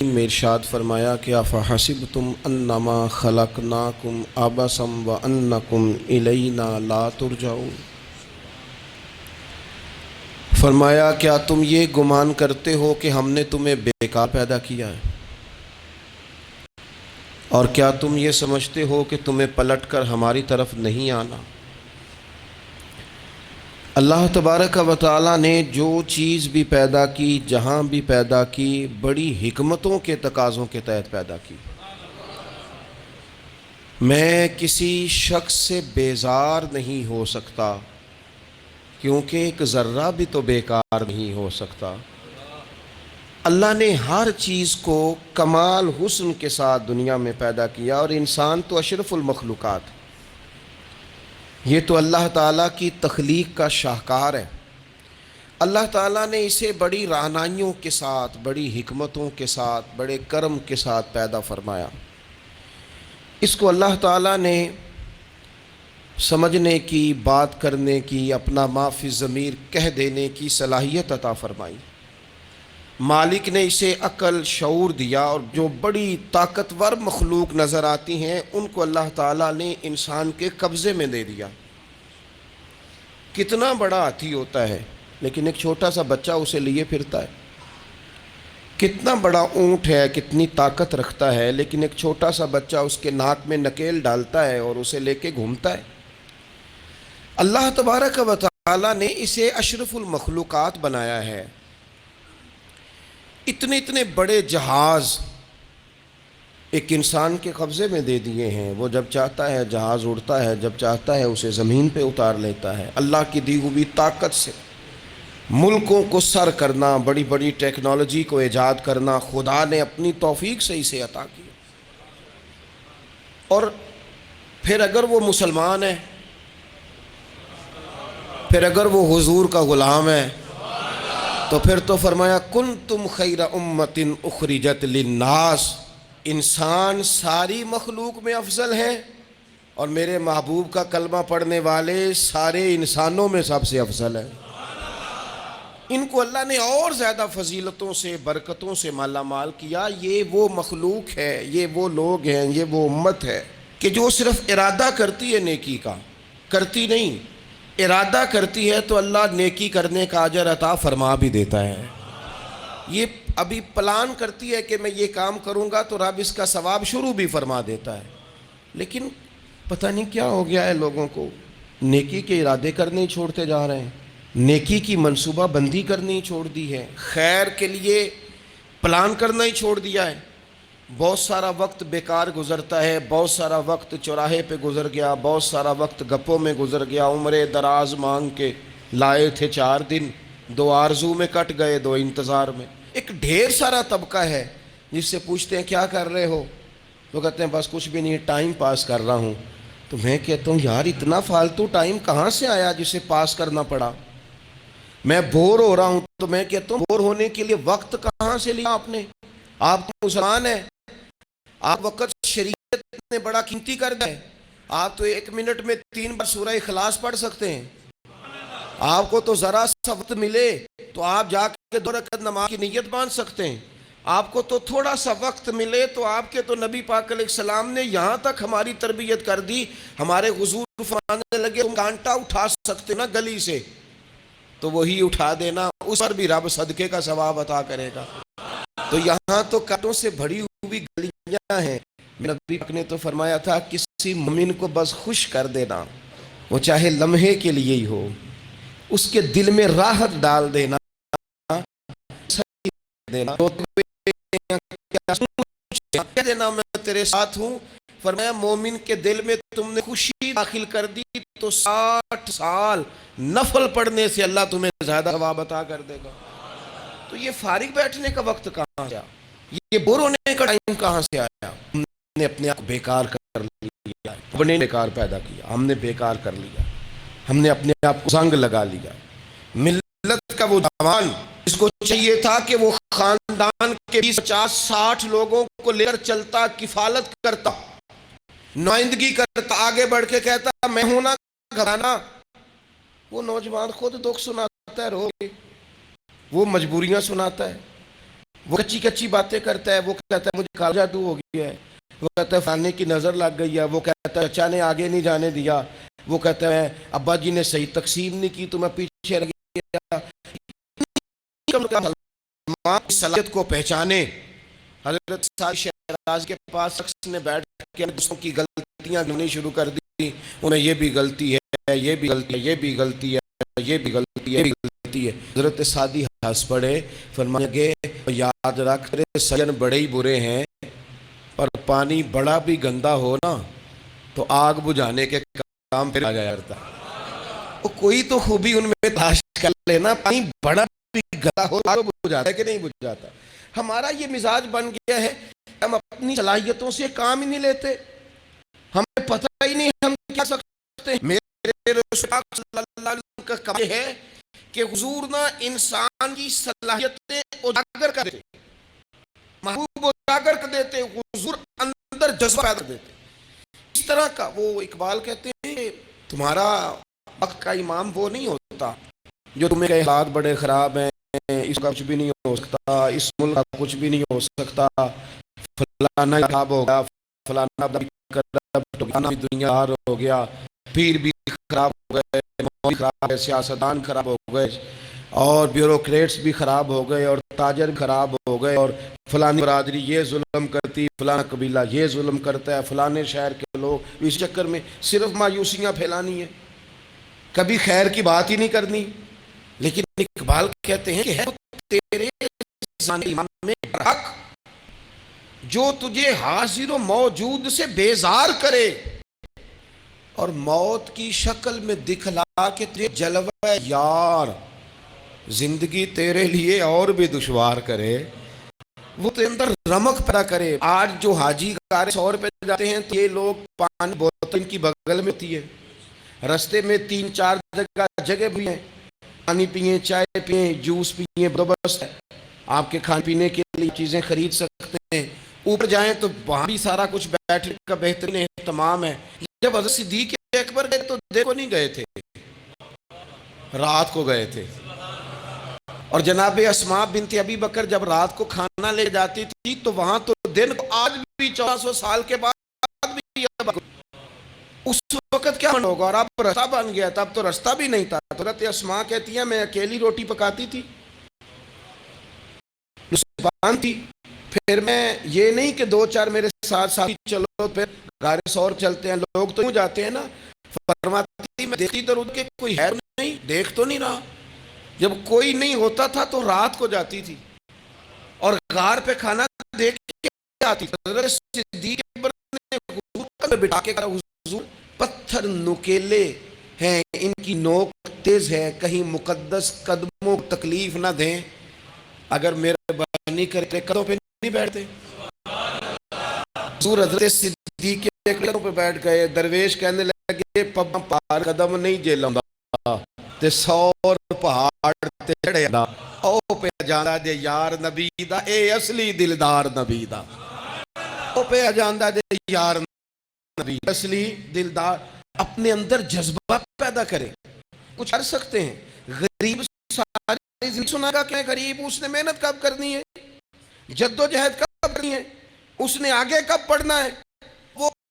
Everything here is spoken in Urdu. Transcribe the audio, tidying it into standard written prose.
میں ارشاد فرمایا کہ افحسبتم انما خلقناکم عبثا وانکم الینا لا ترجعون، فرمایا کیا تم یہ گمان کرتے ہو کہ ہم نے تمہیں بیکار پیدا کیا ہے، اور کیا تم یہ سمجھتے ہو کہ تمہیں پلٹ کر ہماری طرف نہیں آنا؟ اللہ تبارک و تعالیٰ نے جو چیز بھی پیدا کی، جہاں بھی پیدا کی، بڑی حکمتوں کے تقاضوں کے تحت پیدا کی۔ میں کسی شخص سے بیزار نہیں ہو سکتا، کیونکہ ایک ذرہ بھی تو بیکار نہیں ہو سکتا۔ اللہ نے ہر چیز کو کمال حسن کے ساتھ دنیا میں پیدا کیا، اور انسان تو اشرف المخلوقات ہے۔ یہ تو اللہ تعالیٰ کی تخلیق کا شاہکار ہے۔ اللہ تعالیٰ نے اسے بڑی رعنائیوں کے ساتھ، بڑی حکمتوں کے ساتھ، بڑے کرم کے ساتھ پیدا فرمایا۔ اس کو اللہ تعالیٰ نے سمجھنے کی، بات کرنے کی، اپنا ما فی الضمیر کہہ دینے کی صلاحیت عطا فرمائی۔ مالک نے اسے عقل، شعور دیا، اور جو بڑی طاقتور مخلوق نظر آتی ہیں ان کو اللہ تعالیٰ نے انسان کے قبضے میں دے دیا۔ کتنا بڑا ہاتھی ہوتا ہے لیکن ایک چھوٹا سا بچہ اسے لیے پھرتا ہے۔ کتنا بڑا اونٹ ہے، کتنی طاقت رکھتا ہے، لیکن ایک چھوٹا سا بچہ اس کے ناک میں نکیل ڈالتا ہے اور اسے لے کے گھومتا ہے۔ اللہ تبارک و تعالیٰ نے اسے اشرف المخلوقات بنایا ہے۔ اتنے اتنے بڑے جہاز ایک انسان کے قبضے میں دے دیے ہیں۔ وہ جب چاہتا ہے جہاز اڑتا ہے، جب چاہتا ہے اسے زمین پہ اتار لیتا ہے۔ اللہ کی دی ہوئی طاقت سے ملکوں کو سر کرنا، بڑی بڑی ٹیکنالوجی کو ایجاد کرنا خدا نے اپنی توفیق سے اسے عطا کیا۔ اور پھر اگر وہ مسلمان ہے، پھر اگر وہ حضور کا غلام ہے، تو پھر تو فرمایا کنتم خیر امت اخرجت للناس، انسان ساری مخلوق میں افضل ہیں، اور میرے محبوب کا کلمہ پڑھنے والے سارے انسانوں میں سب سے افضل ہیں۔ ان کو اللہ نے اور زیادہ فضیلتوں سے، برکتوں سے مالا مال کیا۔ یہ وہ مخلوق ہے، یہ وہ لوگ ہیں، یہ وہ امت ہے کہ جو صرف ارادہ کرتی ہے نیکی کا، کرتی نہیں۔ ارادہ کرتی ہے تو اللہ نیکی کرنے کا اجر عطا فرما بھی دیتا ہے۔ یہ ابھی پلان کرتی ہے کہ میں یہ کام کروں گا تو رب اس کا ثواب شروع بھی فرما دیتا ہے، لیکن پتہ نہیں کیا ہو گیا ہے لوگوں کو، نیکی کے ارادے کرنے ہی چھوڑتے جا رہے ہیں، نیکی کی منصوبہ بندی کرنی ہی چھوڑ دی ہے، خیر کے لیے پلان کرنا ہی چھوڑ دیا ہے۔ بہت سارا وقت بیکار گزرتا ہے، بہت سارا وقت چوراہے پہ گزر گیا، بہت سارا وقت گپوں میں گزر گیا۔ عمرے دراز مانگ کے لائے تھے 4 دن، 2 آرزو میں کٹ گئے، 2 انتظار میں۔ ایک ڈھیر سارا طبقہ ہے جس سے پوچھتے ہیں کیا کر رہے ہو، وہ کہتے ہیں بس کچھ بھی نہیں، ٹائم پاس کر رہا ہوں۔ تو میں کہتا ہوں یار اتنا فالتو ٹائم کہاں سے آیا جسے پاس کرنا پڑا؟ میں بور ہو رہا ہوں تو میں کہتا ہوں بور ہونے کے لیے وقت کہاں سے لیا آپ نے؟ آپ تو مسلمان ہیں، آپ وقت شریعت نے بڑا قیمتی کر دیا ہے۔ آپ تو 1 منٹ میں 3 بار سورہ اخلاص پڑھ سکتے ہیں۔ آپ کو تو ذرا سا وقت ملے تو آپ جا کے 2 رکعت نماز کی نیت باندھ سکتے ہیں۔ آپ کو تو تھوڑا سا وقت ملے تو آپ کے تو نبی پاک علیہ السلام نے یہاں تک ہماری تربیت کر دی، ہمارے حضور فرمانے لگے تم کانٹا اٹھا سکتے نا گلی سے تو وہی اٹھا دینا، اس پر بھی رب صدقے کا ثواب عطا کرے گا۔ تو یہاں تو کانٹوں سے بھری ہوئی گلیاں ہیں۔ نبی پاک نے تو فرمایا تھا کسی مومن کو بس خوش کر دینا، وہ چاہے لمحے کے لیے ہی ہو، اس کے دل میں راحت ڈال دینا، کہہ دینا میں تیرے ساتھ ہوں۔ فرمایا مومن کے دل میں تم نے خوشی داخل کر دی تو 60 سال نفل پڑھنے سے اللہ تمہیں زیادہ ثواب عطا کر دے گا۔ تو یہ فارغ بیٹھنے کا وقت کہاں سے آیا؟ یہ بور ہونے کا ٹائم کہاں سے آیا؟ ہم نے اپنے آپ کو بیکار کر لیا، ہم نے بیکار پیدا کیا، ہم نے بیکار کر لیا، ہم نے اپنے آپ کو زنگ لگا لیا۔ ملت کا وہ جوان جس کو چاہیے تھا کہ وہ خاندان کے 20 50 60 لوگوں کو لے کر چلتا، کفالت کرتا، نمائندگی کرتا، آگے بڑھ کے کہتا میں ہوں نا گھرانا، وہ نوجوان خود دکھ سناتا ہے، رو کے وہ مجبوریاں سناتا ہے، وہ کچی کچی باتیں کرتا ہے، وہ کہتا ہے مجھے کالا جادو ہو گیا ہے، وہ کہتا ہے فلانے کی نظر لگ گئی ہے، وہ کہتا ہے چچا نے آگے نہیں جانے دیا، وہ کہتا ہے ابا جی نے صحیح تقسیم نہیں کی تو میں پیچھے رہ گیا۔ مسلمان کی صلاحیت کو پہچانے۔ حضرت سعد شیراز کے پاس شخص نے بیٹھ کے دوسروں کی غلطیاں گنانی شروع کر دی، انہیں یہ بھی غلطی ہے، یہ بھی غلطی ہے، یہ بھی غلطی ہے، یہ بھی غلطی ہے، یہ بھی غلطی ہے۔ حضرت سعدی ہنس پڑے، فرمایا کہ یاد رکھ تیرے سجن بڑے ہی برے ہیں، پر پانی بڑا بھی گندا ہو نا تو آگ بجھانے کے کام پھر آ جایا کرتا۔ کوئی تو خوبی ان میں تلاش کر لینا، پانی بڑا بھی گندا ہو تو بجھاتا ہے کہ نہیں بجھاتا۔ ہمارا یہ مزاج بن گیا ہے، ہم اپنی صلاحیتوں سے کام ہی نہیں لیتے، ہمیں پتہ ہی نہیں ہم کیا سکتے ہیں۔ میرے رسول صلی اللہ علیہ وسلم کا کام ہے کہ حضور نہ انسان کی صلاحیتیں اجاگر کر دیتے، محبوب اجاگر کر دیتے، حضور اندر جذبہ پیدا کر دیتے۔ اس طرح کا وہ اقبال کہتے ہیں تمہارا وقت کا امام وہ نہیں ہوتا جو تمہیں کہ حالات بڑے خراب ہیں، اس کا کچھ بھی نہیں ہو سکتا، اس ملک کا کچھ بھی نہیں ہو سکتا، فلانا خراب ہو گیا، فلانا بھی دنیا ہار ہو گیا، پیر بھی خراب ہو گئے، مولوی خراب ہو گئے، سیاستدان خراب ہو گئے، اور بیوروکریٹس بھی خراب ہو گئے، اور تاجر خراب ہو گئے، اور فلانی برادری یہ ظلم کرتی، فلانا قبیلہ یہ ظلم کرتا ہے، فلانے شہر کے لوگ، اس چکر میں صرف مایوسیاں پھیلانی ہیں، کبھی خیر کی بات ہی نہیں کرنی۔ لیکن اقبال کہتے ہیں کہ ہے تیرے امام میں حق جو تجھے حاضر و موجود سے بیزار کرے اور موت کی شکل میں دکھلا کے تجھے جلوہ یار زندگی تیرے لیے اور بھی دشوار کرے، وہ تیرے اندر رمق پیدا کرے۔ آج جو حاجی کارے 100 روپے جاتے ہیں تو یہ لوگ پانی بوتل ان کی بغل میں ہوتی ہے، رستے میں 3-4 جگہ بھی ہیں، پانی پئیں، چائے پئیں، جوس پئیں، بندوبست ہے، آپ کے کھانے پینے کے لیے چیزیں خرید سکتے ہیں۔ اوپر جائیں تو وہاں بھی سارا کچھ بیٹھنے کا بہترین اہتمام ہے۔ جب حضرت صدیق اکبر گئے تو دیکھو نہیں گئے تھے، رات کو گئے تھے، اور جناب اسماء بنت ابی بکر جب رات کو کھانا لے جاتی تھی تو وہاں تو دن کو آج بھی 1400 سال کے بعد بھی اس وقت کیا ہوگا، اور اب رستہ بن گیا، تب تو رستہ بھی نہیں تھا۔ حضرت اسماء کہتی ہیں میں اکیلی روٹی پکاتی تھی، نصبان تھی، پھر میں یہ نہیں کہ 2-4 میرے ساتھ ساتھی چلو پھر غار سور چلتے ہیں، لوگ تو کیوں جاتے ہیں نا، فرماتی میں دیکھتی تو رود کے کوئی ہے نہیں، دیکھ تو نہیں رہا، جب کوئی نہیں ہوتا تھا تو رات کو جاتی تھی اور غار پہ کھانا دیکھ کے آتی تھی۔ حضرت صدیق اکبر نے حضور پر بٹھا کے کہا حضور پتھر نکیلے ہیں، ان کی نوک تیز ہے، کہیں مقدس قدموں کو تکلیف نہ دیں، اگر میرے بانی کرتے قدموں پہ نہیں بیٹھتے۔ حضور حضرت صدیق اکبر پہ بیٹھ گئے، درویش کہنے لگے پباں پار قدم نہیں جے لمبا تے 100 پہاڑ تے چڑھے دا او پہ جاندہ دے یار نبی دا، اے اصلی دلدار نبی دا، او پہ جاندہ دے یار نبی دا، اصلی دلدار۔ اپنے اندر جذبہ پیدا کریں، کچھ کر سکتے ہیں۔ غریب ساری زندگی سنا گا کہ غریب، اس نے محنت کب کرنی ہے، جد و جہد کب کرنی ہے، اس نے آگے کب پڑھنا ہے،